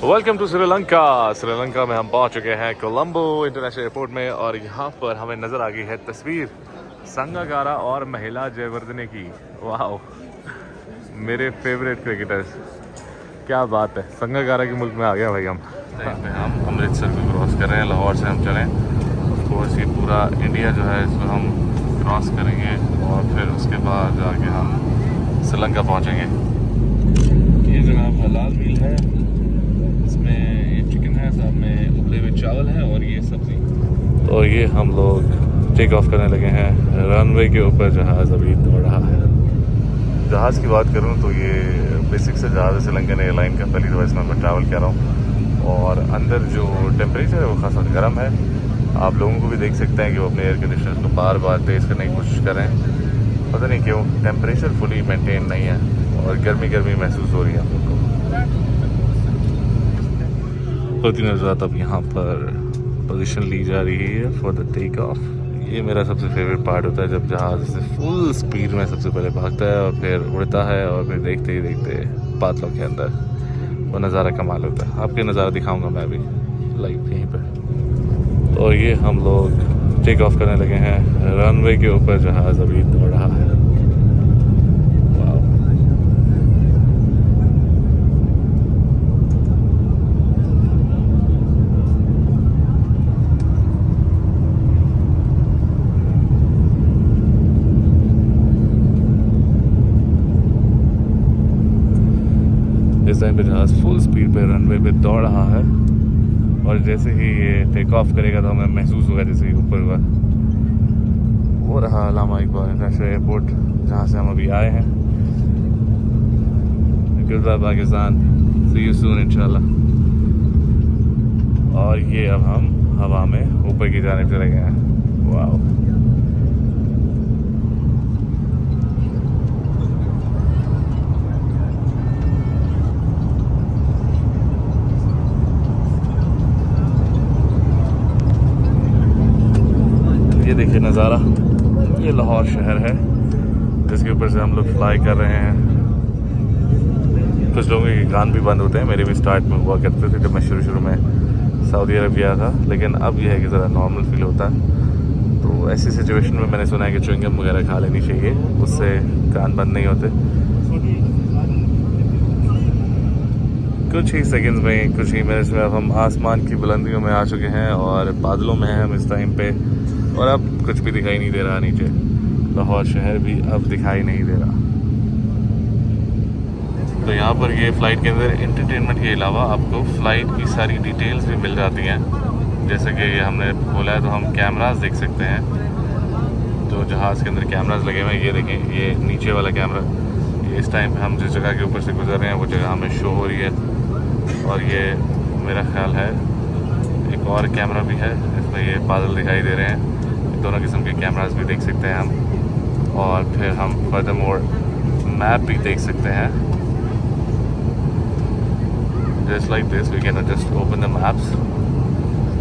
Welcome to Sri Lanka. Sri Lanka में हम पहुंच चुके हैं कोलंबो इंटरनेशनल एयरपोर्ट में और यहाँ पर हमें नज़र आ गई है तस्वीर संगकारा और महिला जयवर्धने की। वाह, मेरे फेवरेट क्रिकेटर्स। क्या बात है, संगकारा के मुल्क में आ गया भाई हम। हम अमृतसर को क्रॉस कर रहे हैं, लाहौर से हम चलें। ऑफ कोर्स ये पूरा इंडिया जो है इसको हम क्रॉस करेंगे और फिर उसके बाद आगे हम श्रीलंका पहुँचेंगे। ये जनाब हलाल मील है, इसमें ये चिकन है, साथ में उबले हुए चावल हैं और ये सब्ज़ी। तो ये हम लोग टेक ऑफ करने लगे हैं। रनवे के ऊपर जहाज़ अभी दौड़ रहा है। जहाज़ की बात करूं तो ये बेसिक से जहाज़ है श्रीलंकन एयरलाइन का, पहली दफ़ा इसमें मैं ट्रैवल कर रहा हूं। और अंदर जो टेम्परेचर है वो खासा गर्म है। आप लोगों को भी देख सकते हैं कि वो अपने एयर कंडीशनर को बार बार तेज़ करने की कोशिश कर रहे हैं। पता नहीं क्यों टेम्परेचर फुली मेंटेन नहीं है और गर्मी गर्मी महसूस हो रही है आप लोग को। होती नज़र अब यहाँ पर पोजीशन ली जा रही है फॉर द टेक ऑफ। ये मेरा सबसे फेवरेट पार्ट होता है जब जहाज़ से फुल स्पीड में सबसे पहले भागता है और फिर उड़ता है और फिर देखते ही देखते बादलों के अंदर वो नज़ारा कमाल होता है। आपके नज़ारा दिखाऊंगा मैं अभी लाइव यहीं पर। तो ये हम लोग टेक ऑफ करने लगे हैं। रनवे के ऊपर जहाज़ अभी दौड़ रहा है। इस टाइम पे जहाज़ फुल स्पीड पे रनवे पे दौड़ रहा है और जैसे ही ये टेक ऑफ करेगा तो हमें महसूस होगा जैसे ही ऊपर हुआ। वो रहा अल्लामा इकबाल इंटरनेशनल एयरपोर्ट जहाँ से हम अभी आए हैं। Good bye Pakistan, see you soon इंशाल्लाह। और ये अब हम हवा में ऊपर की जाने चले गए हैं। वाह, ये देखिए नज़ारा। ये लाहौर शहर है जिसके ऊपर से हम लोग फ्लाई कर रहे हैं। कुछ लोगों के कान भी बंद होते हैं, मेरे भी स्टार्ट में हुआ करते थे जब मैं शुरू में सऊदी अरब गया था, लेकिन अब यह है कि ज़रा नॉर्मल फील होता है। तो ऐसी सिचुएशन में मैंने सुना है कि च्युइंगम वगैरह खा लेनी चाहिए, उससे कान बंद नहीं होते। कुछ ही सेकंड्स में, कुछ ही मिनट्स में अब हम आसमान की बुलंदियों में आ चुके हैं और बादलों में हैं हम इस टाइम पे। और अब कुछ भी दिखाई नहीं दे रहा नीचे। लाहौर शहर भी अब दिखाई नहीं दे रहा। तो यहाँ पर ये फ़्लाइट के अंदर एंटरटेनमेंट के अलावा आपको फ़्लाइट की सारी डिटेल्स भी मिल जाती हैं। जैसे कि ये हमने बोला है तो हम कैमरास देख सकते हैं। तो जहाज़ के अंदर कैमरास लगे हुए हैं, ये देखें, ये नीचे वाला कैमरा। ये इस टाइम पे हम जिस जगह के ऊपर से गुजर रहे हैं वो जगह हमें शो हो रही है। और ये मेरा ख्याल है एक और कैमरा भी है, इसमें ये बादल दिखाई दे रहे हैं। दोनों किस्म के कैमरास भी देख सकते हैं हम। और फिर हम फर्दरमोर मैप भी देख सकते हैं। Just like this we can just open the maps.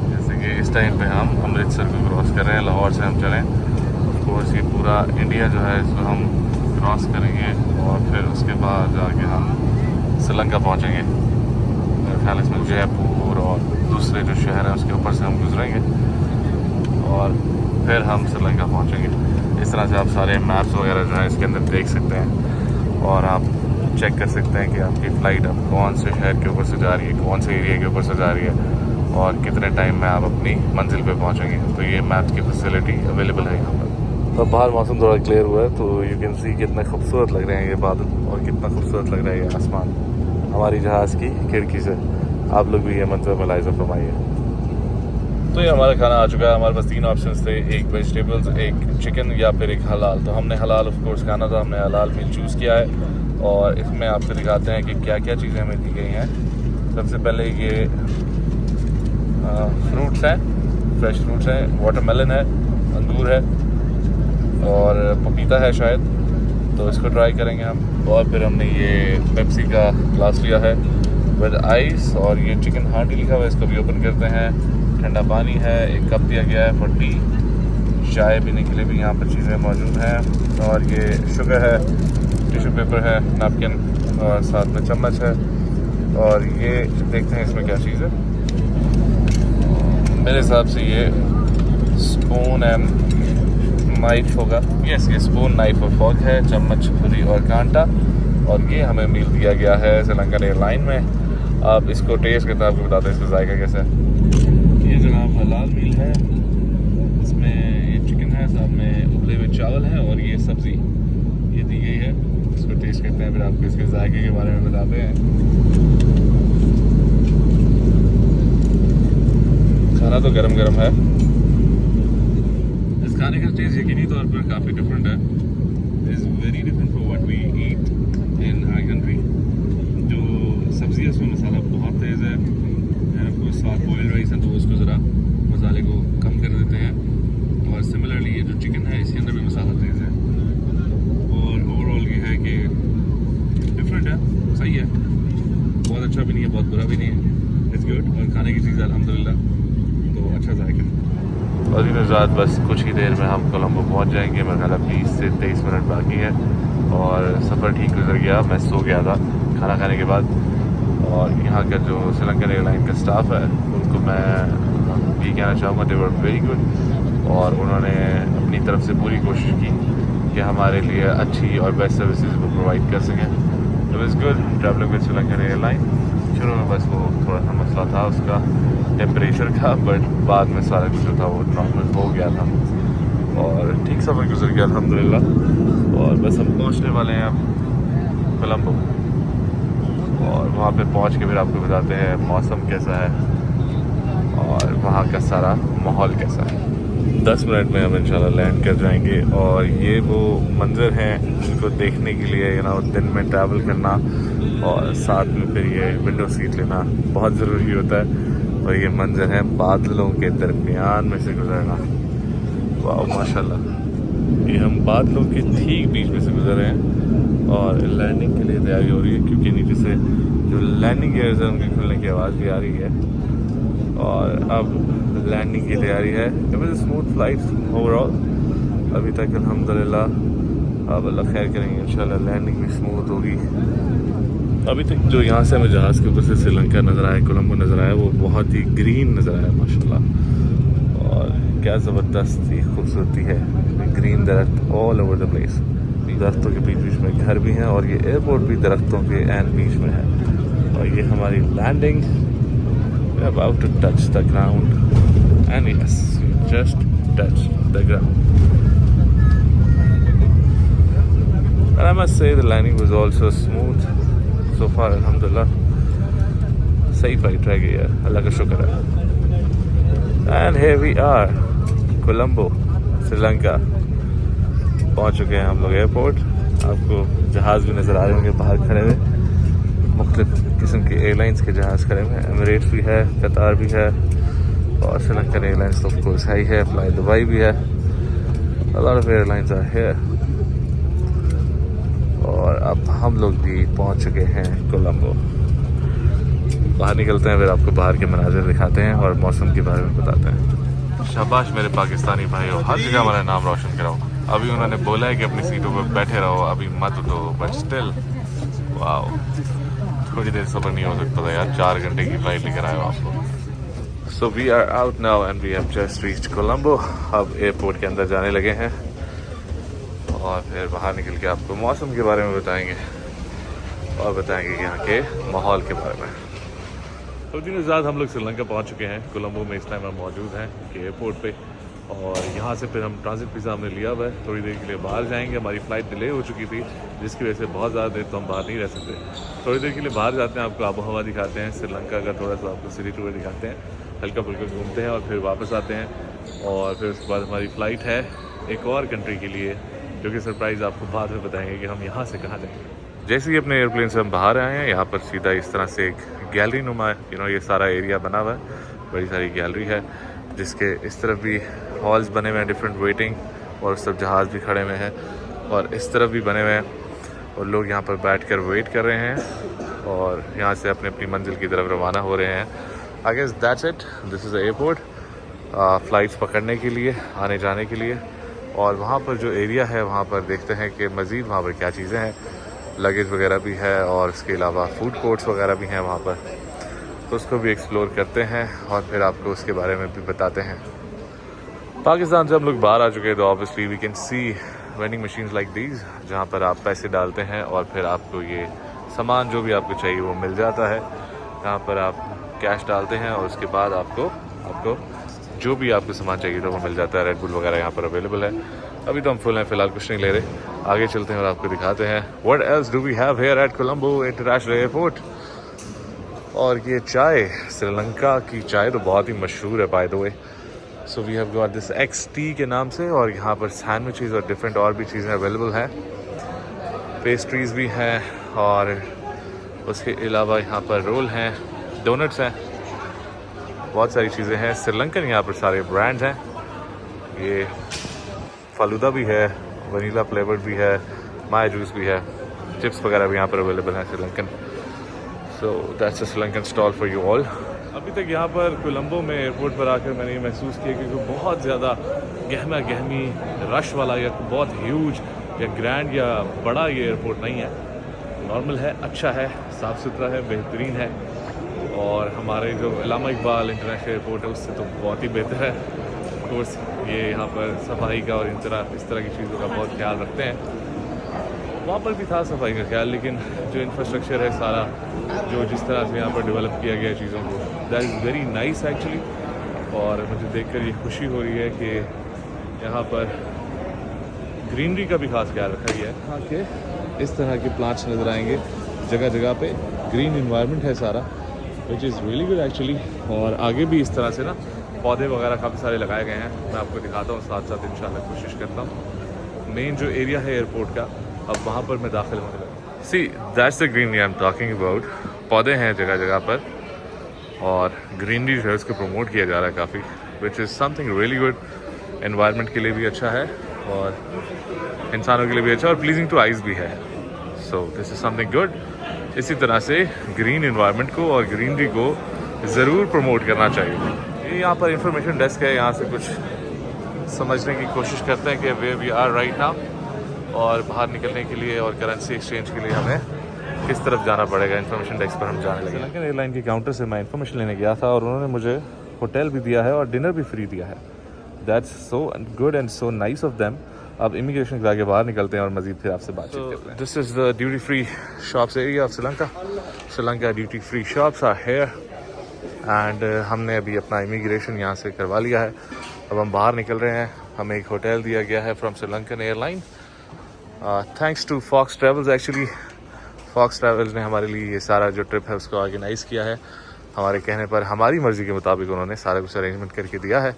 जैसे कि इस टाइम पे हम अमृतसर को क्रॉस कर रहे हैं, लाहौर से हम चलें। ऑफ कोर्स ये पूरा इंडिया जो है इसको हम क्रॉस करेंगे और फिर उसके बाद आगे हम श्रीलंका पहुँचेंगे। मेरे ख्याल इसमें जयपुर और दूसरे जो शहर हैं उसके ऊपर से हम गुजरेंगे और फिर हम श्रीलंका पहुंचेंगे। इस तरह से आप सारे मैप्स वगैरह जो है इसके अंदर देख सकते हैं और आप चेक कर सकते हैं कि आपकी फ़्लाइट अब कौन से शहर के ऊपर से जा रही है, कौन से एरिया के ऊपर से जा रही है और कितने टाइम में आप अपनी मंजिल पे पहुंचेंगे। तो ये मैप्स की फैसिलिटी अवेलेबल है यहाँ पर। तो बाहर मौसम थोड़ा क्लियर हुआ है तो यू कैन सी कितना खूबसूरत लग रहे हैं ये बादल और कितना खूबसूरत लग रहा है ये आसमान हमारी जहाज़ की खिड़की से। आप लोग भी ये मंजर मुलाहिज़ा फरमाइए। तो ये हमारा खाना आ चुका है। हमारे पास 3 ऑप्शंस थे, एक वेजिटेबल्स, एक चिकन या फिर एक हलाल। तो हमने हलाल ऑफ कोर्स खाना था, हमने हलाल मील चूज़ किया है। और इसमें आपसे दिखाते हैं कि क्या क्या चीज़ें हमें दी गई हैं। सबसे पहले ये फ्रूट्स हैं, फ्रेश फ्रूट्स हैं, वाटरमेलन है, अंगूर है और पपीता है शायद, तो इसको ट्राई करेंगे हम। और फिर हमने ये पेप्सी का ग्लास लिया है विद आइस और ये चिकन हांडी लिखा हुआ है, इसको भी ओपन करते हैं। ठंडा पानी है, एक कप दिया गया है फॉर टी। चाय पीने के लिए भी यहाँ पर चीज़ें मौजूद हैं और ये शुगर है, टिश्यू पेपर है, नैपकिन और साथ में चम्मच है। और ये देखते हैं इसमें क्या चीज़ है। मेरे हिसाब से ये स्पून एंड नाइफ होगा। यस, ये स्पून, नाइफ और फॉर्क है, चम्मच, छुरी और कांटा। और ये हमें मील दिया गया है श्रीलंकन एयरलाइन में। आप इसको टेस्ट करते हैं, आपको बताते हैं इसका जायका कैसा है। ये जनाब हलाल मील है, इसमें ये चिकन है, साथ में उबले हुए चावल है और ये सब्ज़ी ये दी गई है। इसको टेस्ट करते हैं, फिर आपको इसके जायके के बारे में बताते हैं। खाना तो गरम गरम है। इस खाने का टेस्ट यकीनी तौर पर काफ़ी डिफरेंट है। Is very different from what we eat in our country. जो सब्ज़ी है उसमें मसाला बहुत तेज़ है, एंड ऑफ कोर्स साथ बॉइल्ड राइस है तो उसको ज़रा मसाले को कम कर देते हैं। और सिमिलरली ये जो चिकन है इसके अंदर भी मसाला तेज़ है। और ओवरऑल ये है कि डिफरेंट है, सही है, बहुत अच्छा भी नहीं है, बहुत बुरा भी नहीं है, इट्स गुड। और खाने की चीज़ अल्हम्दुलिल्लाह तो अच्छा जाएगा। और इनजात बस कुछ ही देर में हम कोलंबो पहुंच जाएंगे। मेरा ख्याल 20 से 23 मिनट बाकी है और सफ़र ठीक गुजर गया। मैं सो गया था खाना खाने के बाद। और यहाँ का जो श्रीलंकन एयरलाइन का स्टाफ है उनको मैं ये कहना चाहूँगा, दे वर वेरी गुड। और उन्होंने अपनी तरफ से पूरी कोशिश की कि हमारे लिए अच्छी और बेस्ट सर्विसेज को प्रोवाइड कर सकें। It was good travelling with Sri Lankan airline. शुरू में बस वो थोड़ा सा मसला था उसका टेम्परेचर का, बट बाद में सारा कुछ जो था वो नॉर्मल हो गया था और ठीक सफ़र गुजर गया अल्हम्दुलिल्लाह। और बस हम पहुंचने वाले हैं अब कोलंबो, और वहाँ पे पहुंच के फिर आपको बताते हैं मौसम कैसा है और वहाँ का सारा माहौल कैसा है। 10 मिनट में हम इंशाल्लाह लैंड कर जाएंगे। और ये वो मंज़र हैं जिनको देखने के लिए दिन में ट्रैवल करना और साथ में फिर ये विंडो सीट लेना बहुत ज़रूरी होता है। और ये मंज़र है बादलों के दरमियान में से गुजरना। वाह माशाल्लाह, ये हम बादलों के ठीक बीच में से गुजर रहे हैं और लैंडिंग के लिए तैयारी हो रही है, क्योंकि नीचे से जो लैंडिंग गियर्स हैं उनके खुलने की आवाज़ भी आ रही है। और अब लैंडिंग की तैयारी है। It was a smooth flight overall अभी तक अल्हम्दुलिल्लाह। अब अल्लाह खैर करेंगे, इंशाल्लाह लैंडिंग भी स्मूथ होगी। अभी तक जो यहाँ से हमें जहाज़ के ऊपर से श्रीलंका नज़र आया, कोलंबो नज़र आया, वो बहुत ही ग्रीन नज़र आया माशाल्लाह। और क्या ज़बरदस्त ही खूबसूरती है, ग्रीन दरख्त ऑल ओवर द प्लेस। दरख्तों के बीच बीच में घर भी हैं और ये एयरपोर्ट भी दरख्तों के एंड बीच में है। और ये हमारी landing, about to touch the ground, and yes, just touch the ground. And I must say the landing was also smooth so far, alhamdulillah. सही फ्लाइट रह गई है, अल्लाह का शुक्र है। And here we are, Colombo, Sri Lanka. पहुंच चुके हैं हम लोग एयरपोर्ट। आपको जहाज़ भी नज़र आ रहे होंगे बाहर खड़े हुए, मुख्तलिफ किस्म के एयरलाइंस के जहाज़ खड़े हुए हैं। एमिरेट्स भी है, कतार भी है और श्रीलंकन एयरलाइंस तो ऑफ कोर्स है ही है, फ्लाई दुबई भी है। A lot of airlines are here. और अब हम लोग भी पहुंच चुके हैं कोलंबो। बाहर निकलते हैं, फिर आपको बाहर के मनाजिर दिखाते हैं और मौसम के बारे में बताते हैं। शाबाश मेरे पाकिस्तानी भाइयों, हर जगह हमारा नाम रोशन कराओ। अभी उन्होंने बोला है कि अपनी सीटों पर बैठे रहो, अभी मत उठो, बट स्टिल वाओ, थोड़ी देर सब्र नहीं हो सकता था यार, 4 घंटे की फ्लाइट लेकर आए हो आपको। So we are out now and we have just reached Colombo. अब एयरपोर्ट के अंदर जाने लगे हैं और फिर बाहर निकल के आपको मौसम के बारे में बताएंगे और बताएंगे यहाँ के माहौल के बारे में। तो दिन ज़्यादा हम लोग श्रीलंका पहुँच चुके हैं। कोलंबो में इस टाइम हम मौजूद हैं कि एयरपोर्ट पे, और यहाँ से फिर हम ट्रांजिट वीज़ा हमने लिया हुआ है। थोड़ी देर के लिए बाहर जाएंगे, हमारी फ़्लाइट डिले हो चुकी थी जिसकी वजह से बहुत ज़्यादा देर तो हम बाहर नहीं रह सकते। थोड़ी देर के लिए बाहर जाते हैं, आपको आबो हवा दिखाते हैं, श्रीलंका का थोड़ा सा आपको सिटी टूर दिखाते हैं, हल्का फुल्का घूमते हैं और फिर वापस आते हैं। और फिर उसके बाद हमारी फ़्लाइट है एक और कंट्री के लिए, जो कि सरप्राइज़ आपको बाद में बताएंगे कि हम यहाँ से कहाँ जाएंगे। जैसे ही अपने एयरप्लेन से हम बाहर आए हैं, यहाँ पर सीधा इस तरह से एक गैलरी नुमा है, ये सारा एरिया बना हुआ है, बड़ी सारी गैलरी है जिसके इस तरफ भी हॉल्स बने हुए हैं, डिफरेंट वेटिंग, और उस तरफ जहाज़ भी खड़े हुए हैं और इस तरफ भी बने हुए हैं, और लोग यहाँ पर बैठकर वेट कर रहे हैं और यहाँ से अपनी अपनी मंजिल की तरफ रवाना हो रहे हैं। I guess that's it, this is the airport, flights पकड़ने के लिए, आने जाने के लिए। और वहाँ पर जो एरिया है वहाँ पर देखते हैं कि मज़ीद वहाँ पर क्या चीज़ें हैं। लगेज वगैरह भी है और इसके अलावा फूड कोर्ट्स वगैरह भी हैं वहाँ पर, तो उसको भी एक्सप्लोर करते हैं और फिर आपको उसके बारे में भी बताते हैं। पाकिस्तान से हम लोग बाहर आ चुके हैं तो obviously we can see vending machines like these, जहाँ पर आप पैसे डालते हैं और फिर आपको ये सामान जो भी आपको चाहिए वो मिल जाता है। यहाँ पर आप कैश डालते हैं और उसके बाद आपको जो भी आपको सामान चाहिए तो वो मिल जाता है। रेड बुल वगैरह यहाँ पर अवेलेबल है। अभी तो हम फुल हैं, फिलहाल कुछ नहीं ले रहे, आगे चलते हैं और आपको दिखाते हैं what else do we have here at Colombo international airport. और ये चाय, श्रीलंका की चाय तो बहुत ही मशहूर है by the way. So we have got this XT के नाम से, और यहाँ पर सैंडविचेस और डिफरेंट और भी चीज़ें अवेलेबल हैं, पेस्ट्रीज़ भी हैं और उसके अलावा यहाँ पर रोल हैं, डोनट्स हैं, बहुत सारी चीज़ें हैं। श्रीलंकन यहाँ पर सारे ब्रांड्स हैं। ये फालूदा भी है, वनीला फ्लेवर्ड भी है, माया जूस भी है, चिप्स वगैरह भी यहाँ पर अवेलेबल हैं Sri Lankan. So that's a Sri Lankan stall for you all. अभी तक यहाँ पर कोलंबो में एयरपोर्ट पर आकर मैंने ये महसूस किया कि बहुत ज़्यादा गहमा गहमी रश वाला या बहुत ह्यूज या ग्रैंड या बड़ा ये एयरपोर्ट नहीं है। नॉर्मल है, अच्छा है, साफ़ सुथरा है, बेहतरीन है। और हमारे जो अल्लामा इकबाल इंटरनेशनल एयरपोर्ट है उससे तो बहुत ही बेहतर है। ऑफ कोर्स ये यहाँ पर सफाई का और इस तरह की चीज़ों का बहुत ख्याल रखते हैं। वहाँ पर भी था सफाई का ख्याल, लेकिन जो इंफ्रास्ट्रक्चर है सारा, जो जिस तरह से यहाँ पर डेवलप किया गया है चीज़ों को, that is very nice actually. और मुझे देखकर ये खुशी हो रही है कि यहाँ पर ग्रीनरी का भी खास ख्याल रखा गया है। यहाँ के इस तरह के प्लांट्स नज़र आएंगे जगह जगह पे, ग्रीन इन्वायरमेंट है सारा, which is really good actually. और आगे भी इस तरह से ना पौधे वगैरह काफ़ी सारे लगाए गए हैं, मैं आपको दिखाता हूँ साथ साथ इंशाल्लाह कोशिश करता हूँ। मेन जो एरिया है एयरपोर्ट का, अब वहाँ पर मैं दाखिल होने लगा। See that's the greenery I am talking about. पौधे हैं जगह जगह पर और ग्रीनरी जो है उसको प्रमोट किया जा रहा है काफ़ी, which is something really good. Environment के लिए भी अच्छा है और इंसानों के लिए भी अच्छा और प्लीजिंग टू आइज़ भी है। So this is something good. इसी तरह से ग्रीन एनवायरनमेंट को और ग्रीनरी को ज़रूर प्रमोट करना चाहिए। ये यहाँ पर इंफॉर्मेशन डेस्क है, यहाँ से कुछ समझने की कोशिश करते हैं कि where we are right now, और बाहर निकलने के लिए और करेंसी एक्सचेंज के लिए हमें किस तरफ जाना पड़ेगा। इन्फॉर्मेशन डेस्क पर हम जाने लगे। श्रीलंकन एयरलाइन के काउंटर से मैं इन्फॉर्मेशन लेने गया था और उन्होंने मुझे होटल भी दिया है और डिनर भी फ्री दिया है। That's so good and so nice of them. अब इमिग्रेशन के आगे बाहर निकलते हैं और मजीद फिर आपसे बातचीत करते हैं। This is the duty free shops area of Sri Lanka. Sri Lanka duty free shops are here एंड हमने अभी अपना इमिग्रेशन यहाँ से करवा लिया है। अब हम बाहर निकल रहे हैं। हमें एक होटल दिया गया है from Sri Lankan airline, thanks to Fox Travels. Actually Fox Travels ने हमारे लिए ये सारा जो ट्रिप है उसको ऑर्गेनाइज़ किया है। हमारे कहने पर, हमारी मर्ज़ी के मुताबिक उन्होंने सारा कुछ अरेंजमेंट करके दिया है।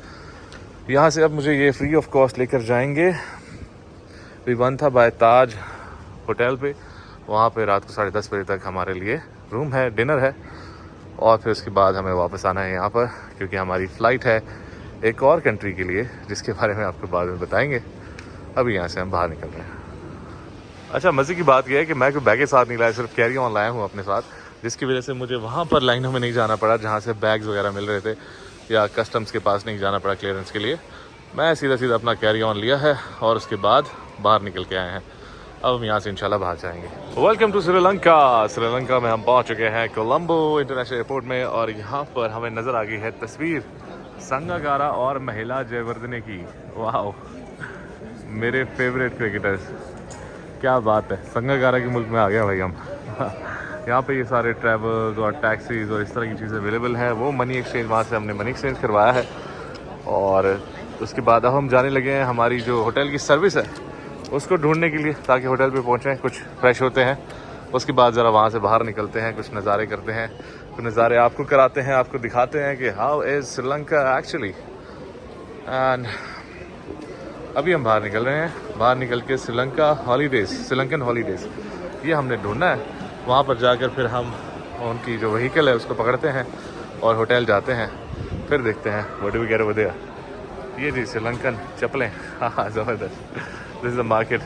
यहाँ से अब मुझे ये फ्री ऑफ कॉस्ट लेकर जाएंगे। विवन था बाय ताज होटल पे, वहाँ पे रात को 10:30 बजे तक हमारे लिए रूम है, डिनर है, और फिर उसके बाद हमें वापस आना है यहाँ पर, क्योंकि हमारी फ़्लाइट है एक और कंट्री के लिए, जिसके बारे में आपको बाद में बताएंगे। अभी यहाँ से हम बाहर निकल रहे हैं। अच्छा, मज़े की बात यह है कि मैं कोई बैग के साथ नहीं लाया, सिर्फ कैरी ऑन लाया हूँ अपने साथ, जिसकी वजह से मुझे वहाँ पर लाइनों में नहीं जाना पड़ा जहाँ से बैग्स वगैरह मिल रहे थे, या कस्टम्स के पास नहीं जाना पड़ा क्लियरेंस के लिए। मैं सीधा अपना कैरी ऑन लिया है और उसके बाद बाहर निकल के आए हैं। अब हम यहाँ से इंशाल्लाह बाहर जाएंगे। Welcome to Sri Lanka. श्रीलंका में हम पहुँच चुके हैं कोलंबो इंटरनेशनल एयरपोर्ट में, और यहाँ पर हमें नज़र आ गई है तस्वीर संगकारा और महिला जयवर्धने की। वाह, मेरे फेवरेट क्रिकेटर्स। क्या बात है, संगकारा के मुल्क में आ गया भाई हम। यहाँ पे ये सारे ट्रैवल्स और टैक्सीज और इस तरह की चीज़ें अवेलेबल हैं। वो मनी एक्सचेंज, वहाँ से हमने मनी एक्सचेंज करवाया है, और उसके बाद अब हम जाने लगे हैं हमारी जो होटल की सर्विस है उसको ढूंढने के लिए, ताकि होटल पे पहुँचें, कुछ फ्रेश होते हैं, उसके बाद ज़रा वहाँ से बाहर निकलते हैं, कुछ नज़ारे करते हैं, कुछ नज़ारे आपको कराते हैं, आपको दिखाते हैं कि how is Sri Lanka actually. And अभी हम बाहर निकल रहे हैं। बाहर निकल के श्रीलंकन हॉलीडेज़ ये हमने ढूंढना है। वहाँ पर जाकर फिर हम उनकी जो व्हीकल है उसको पकड़ते हैं और होटल जाते हैं, फिर देखते हैं what do we get over there. ये जी श्रीलंकन चप्पलें, हाँ ज़बरदस्त। This is the market.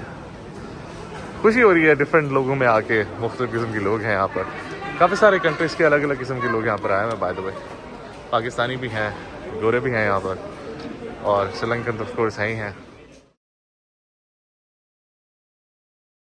खुशी हो रही है डिफरेंट लोगों में आके, मुख्तलिफ किस्म के लोग हैं यहाँ पर, काफ़ी सारे कंट्रीज़ के अलग अलग किस्म के लोग यहाँ पर आए हैं। बाय द वे पाकिस्तानी भी हैं, गोरे भी हैं यहाँ पर, और श्रीलंकन तो ऑफ कोर्स हैं ही हैं।